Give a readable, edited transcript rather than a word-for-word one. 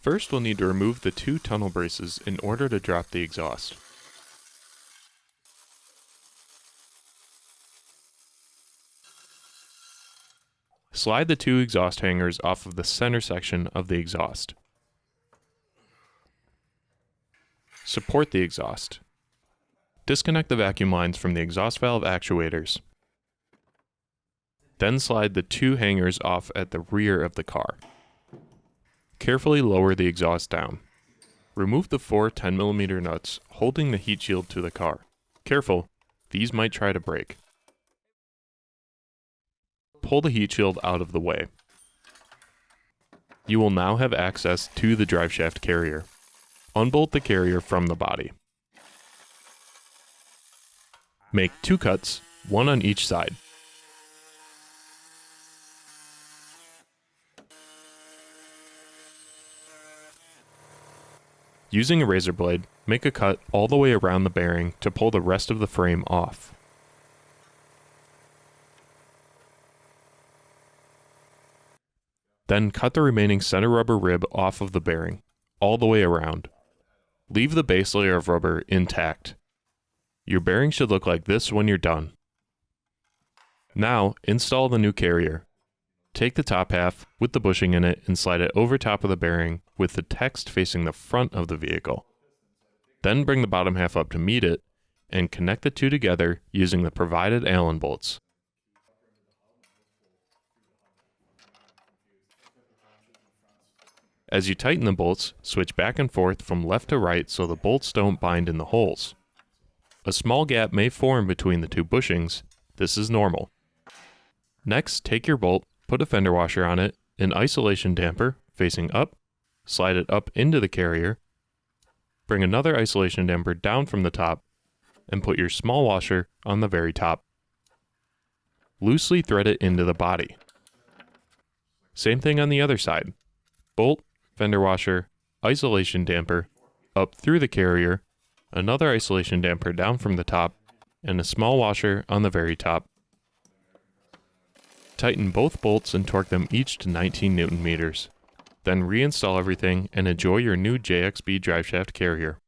First, we'll need to remove the 2 tunnel braces in order to drop the exhaust. Slide the 2 exhaust hangers off of the center section of the exhaust. Support the exhaust. Disconnect the vacuum lines from the exhaust valve actuators. Then slide the 2 hangers off at the rear of the car. Carefully lower the exhaust down. Remove the 4 10mm nuts holding the heat shield to the car. Careful, these might try to break. Pull the heat shield out of the way. You will now have access to the driveshaft carrier. Unbolt the carrier from the body. Make 2 cuts, 1 on each side. Using a razor blade, make a cut all the way around the bearing to pull the rest of the frame off. Then cut the remaining center rubber rib off of the bearing, all the way around. Leave the base layer of rubber intact. Your bearing should look like this when you're done. Now, install the new carrier. Take the top half with the bushing in it and slide it over top of the bearing with the text facing the front of the vehicle. Then bring the bottom half up to meet it and connect the 2 together using the provided Allen bolts. As you tighten the bolts, switch back and forth from left to right so the bolts don't bind in the holes. A small gap may form between the 2 bushings. This is normal. Next, take your bolt, put a fender washer on it, an isolation damper facing up, slide it up into the carrier, bring another isolation damper down from the top, and put your small washer on the very top. Loosely thread it into the body. Same thing on the other side. Bolt, fender washer, isolation damper, up through the carrier, another isolation damper down from the top, and a small washer on the very top. Tighten both bolts and torque them each to 19 Newton meters. Then reinstall everything and enjoy your new JXB driveshaft carrier.